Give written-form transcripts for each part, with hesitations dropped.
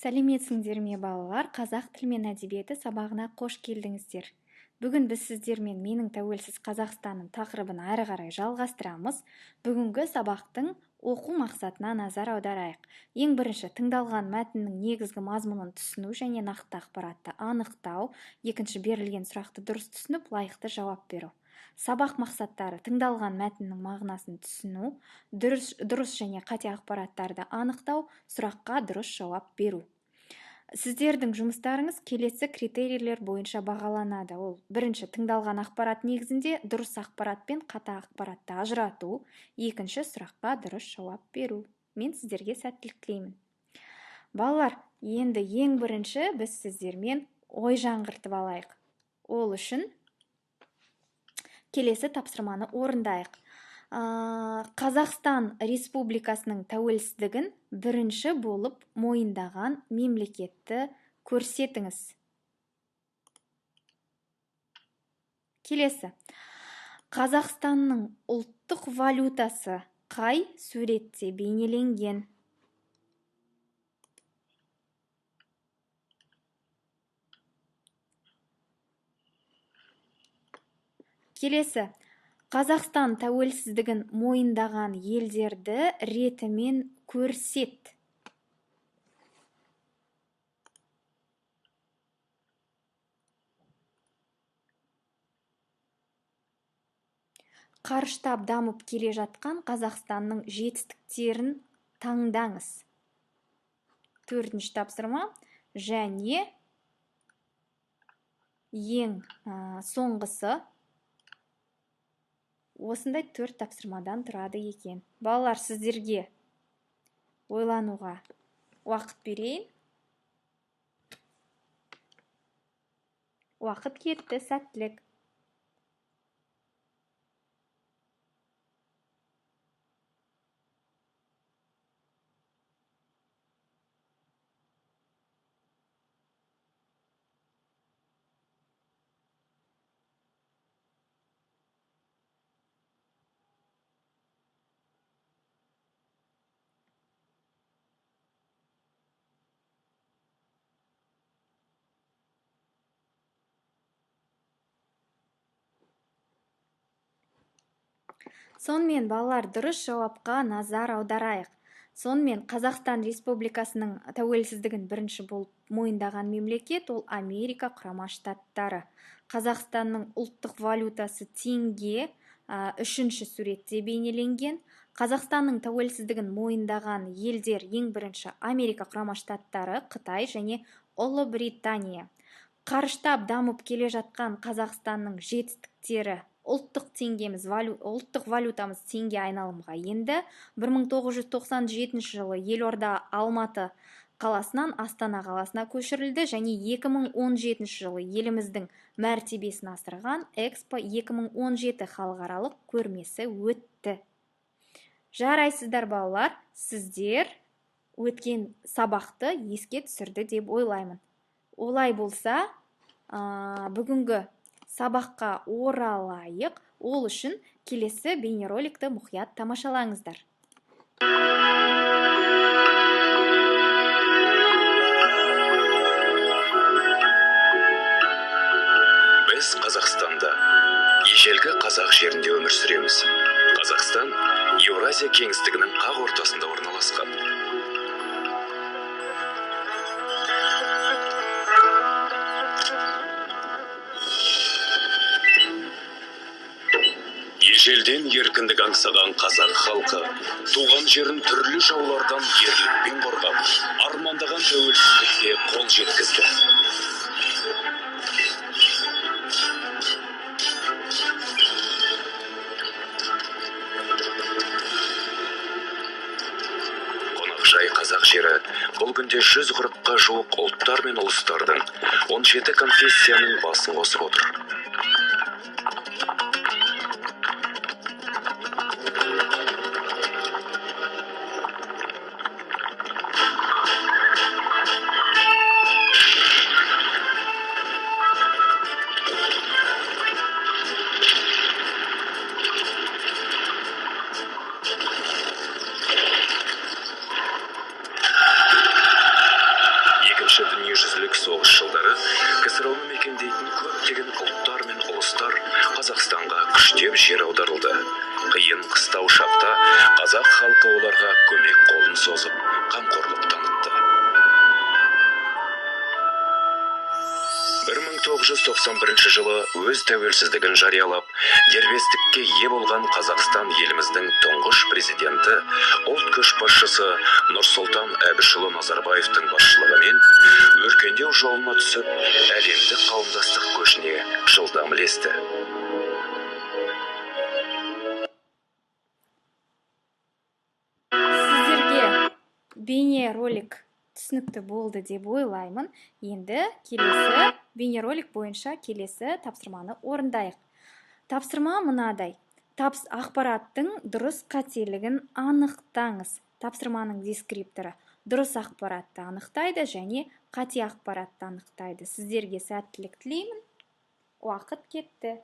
Сәлеметсіңдер ме балалар, қазақ тілі мен әдебиеті сабағына қош келдіңіздер. Бүгін біз сіздермен менің тәуелсіз Қазақстаным тақырыбын әрі қарай жалғастырамыз. Бүгінгі сабақтың оқу мақсатына назар аударайық. Ең бірінші, тыңдалған мәтіннің негізгі мазмұнын түсіну және нақты ақпаратты анықтау. Екінші, берілген сұрақты дұрыс түсініп, лайықты жауап беру. Сабақ мақсаттары: тыңдалған мәтіннің мағынасын түсіну, дұрыс және қате ақпараттарды анықтау, сұраққа дұрыс жауап беру. Сіздердің жұмыстарыңыз келесі критерийлер бойынша бағаланады. Ол: бірінші, тыңдалған ақпарат негізінде дұрыс ақпарат пен қате ақпаратты ажырату. Екінші, сұраққа дұрыс жауап беру. Мен сіздерге сәттілік тілеймін. Балалар, енді ең бірінші біз сіздермен ой жаңғыртып алайық. Ол үшін келесі тапсырманы орындайық. Қазақстан Республикасының тәуелсіздігін бірінші болып мойындаған мемлекетті көрсетіңіз. Келесі: Қазақстанның ұлттық валютасы қай суретте бейнеленген? Келесі: Қазақстан тәуелсіздігін мойындаған елдерді ретімен көрсет. Қарыштап дамып келе жатқан Қазақстанның жетістіктерін таңдаңыз. Төртінші тапсырма және ең соңғысы осындай 4 тапсырмадан тұрады екен. Балалар, сіздерге ойлануға уақыт берейін. Уақыт кетті, сәттілік. Сонымен балалар, дұрыс жауапқа назар аударайық. Сонымен Қазақстан Республикасының тәуелсіздігін бірінші болып мойындаған мемлекет ол Америка Құрама Штаттары. Қазақстанның ұлттық валютасы теңге үшінші суретте бейнеленген. Қазақстанның тәуелсіздігін мойындаған елдер ең бірінші Америка Құрама Штаттары, Қытай және Ұлыбритания. Қарыштап дамып келе жатқан Қазақстанның жетістіктері: ұлттық теңгеміз, ұлттық валютамыз теңге айналымға енді. 1997 жылы елорда Алматы қаласынан Астана қаласына көшірілді және 2017 жылы еліміздің мәртебесін асырған Экспо 2017 халықаралық көрмесі өтті. Жарайсыздар балалар, сіздер өткен сабақты еске түсірді деп ойлаймын. Олай болса, бүгінгі сабаққа оралайық. Ол үшін келесі бейнероликті мұқият тамашалаңыздар. Біз Қазақстанда, ежелгі қазақ жерінде өмір сүреміз. Қазақстан Еуразия кеңістігінің қақ ортасында орналасқан. Ежелден еркіндік аңсаған қазақ халқы туған жерін түрлі жаулардан ерлікпен қорғап, армандаған тәуелсіздікке қол жеткізді. Қонақжай қазақ жері бұл күнде 140-қа жуық ұлттар мен ұлыстардың 17 конфессияның басын қосып отыр. оларға көмек қолын созып, қамқорлық танытты. 1991 жылы өз тәуелсіздігін жариялап, дербестікке ие болған Қазақстан еліміздің тұңғыш президенті, ұлт көшбасшысы Нұрсұлтан Әбішұлы Назарбаевтың басшылығымен өркендеу жолына түсіп, әлемдік қауымдастық көшіне жылдам ілесті. Сіздерге бейнеролик түсінікті болды деп ойлаймын. Енді келесі бейнеролик бойынша келесі тапсырманы орындайық. Тапсырма мынадай. Ақпараттың дұрыс қателігін анықтаңыз. Тапсырманың дескрипторы дұрыс ақпаратты анықтайды және қате ақпаратты анықтайды. Сіздерге сәттілік тілеймін. Уақыт кетті.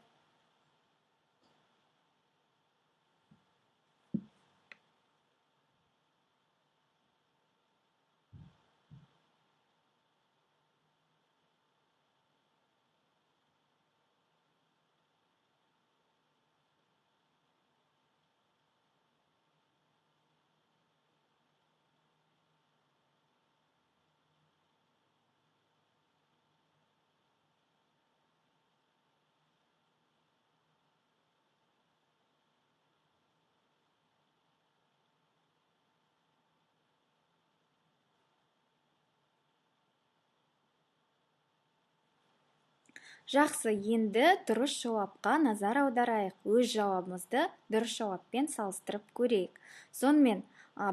Жақсы, енді дұрыс жауапқа назар аударайық. Өз жауабымызды дұрыс жауаппен салыстырып көрейік. Сонымен,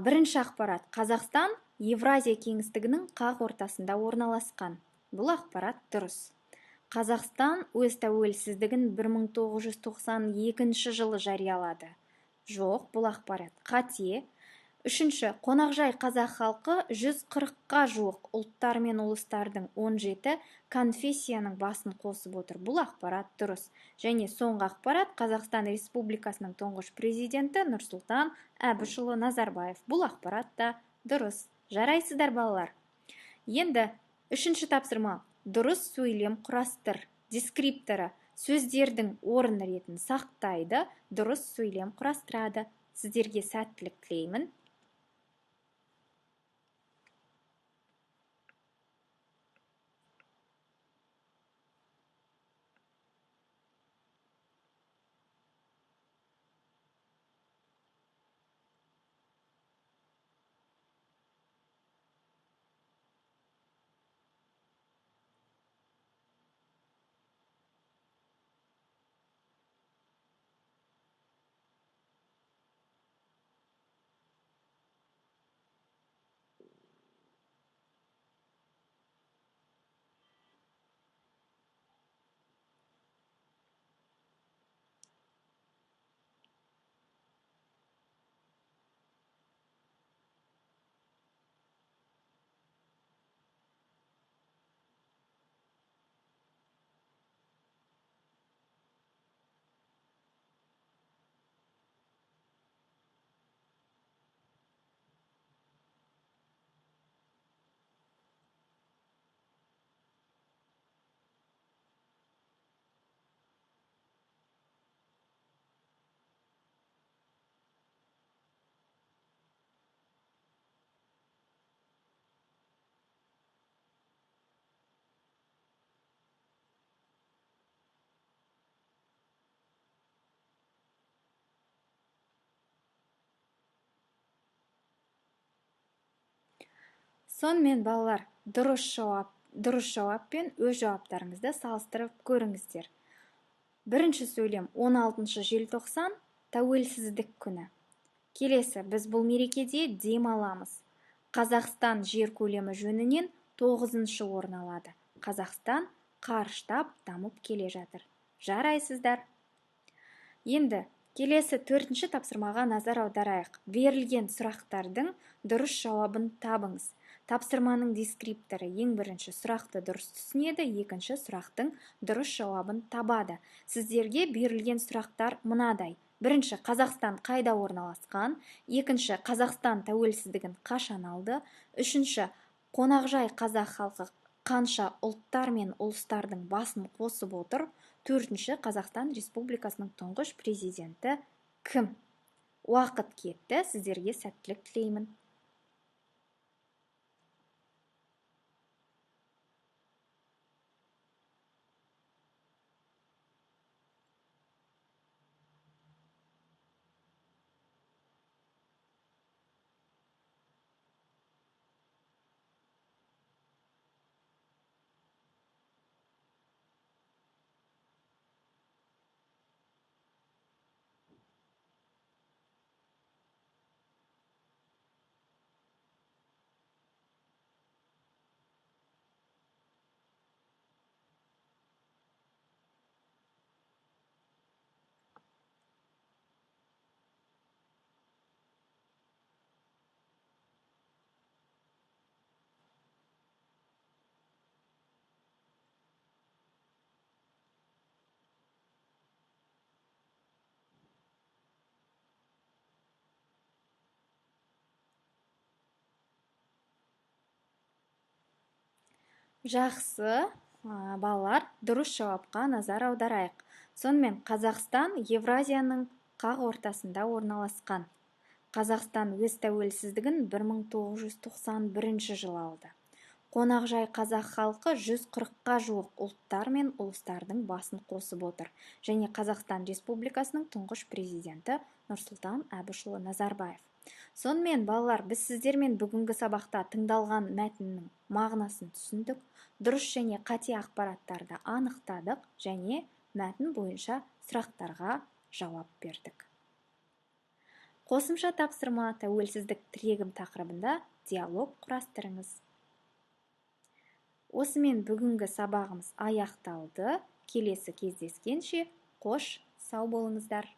бірінші ақпарат. Қазақстан Евразия кеңістігінің қақ ортасында орналасқан. Бұл ақпарат дұрыс. Қазақстан өз тәуелсіздігін 1992 жылы жариялады. Жоқ, бұл ақпарат қате. Үшінші, қонақжай қазақ халқы 140-қа жуық ұлттар мен ұлыстардың 17 конфессияның басын қосып отыр. Бұл ақпарат дұрыс. Және соңғы ақпарат Қазақстан Республикасының тұңғыш президенті Нұрсұлтан Әбішұлы Назарбаев. Бұл ақпарат та дұрыс. Жарайсыздар, балалар. Енді үшінші тапсырма. Дұрыс сөйлем құрастыр. Дескрипторы сөздердің орын ретін сақтайды, дұрыс сөйлем құрастырады. Сіздерге сәттілік тілеймін. Сонымен, балалар, дұрыс жауап пен өз жауаптарыңызды салыстырып көріңіздер. Бірінші сөйлем 16 желтоқсан тәуелсіздік күні. Келесі, біз бұл мерекеде демаламыз. Қазақстан жер көлемі жөнінен 9-шы орын алады. Қазақстан қарыштап дамып келе жатыр. Жарайсыздар. Енді келесі 4-ші тапсырмаға назар аударайық. Берілген сұрақтардың дұрыс жауабын табыңыз. Тапсырманың дескрипторы ең бірінші сұрақты дұрыс түсінеді, екінші сұрақтың дұрыс жауабын табады. Сіздерге берілген сұрақтар мынадай. Бірінші, Қазақстан қайда орналасқан? Екінші, Қазақстан тәуелсіздігін қашан алды? Үшінші, қонақжай қазақ халқы қанша ұлттар мен ұлыстардың басын қосып отыр? Төртінші, Қазақстан Республикасының тұңғыш президенті кім? Уақыт кетті, сіздерге сәттілік тілеймін. Жақсы, балалар, дұрыс жауапқа назар аударайық. Сонымен Қазақстан Евразияның қақ ортасында орналасқан. Қазақстан өз тәуелсіздігін 1991 жылы алды. Қонақжай қазақ халқы 140-қа жуық ұлттар мен ұлыстардың басын қосып отыр. Және Қазақстан Республикасының тұңғыш президенті Нұрсұлтан Әбішұлы Назарбаев. Сонымен, балалар, біз сіздермен бүгінгі сабақта тыңдалған мәтіннің мағынасын түсіндік, дұрыс және қате ақпараттарды анықтадық және мәтін бойынша сұрақтарға жауап бердік. Қосымша тапсырма тәуелсіздік тірегім тақырыбында диалог құрастырыңыз. Осымен бүгінгі сабағымыз аяқталды. Келесі кездескенше қош, сау болыңыздар.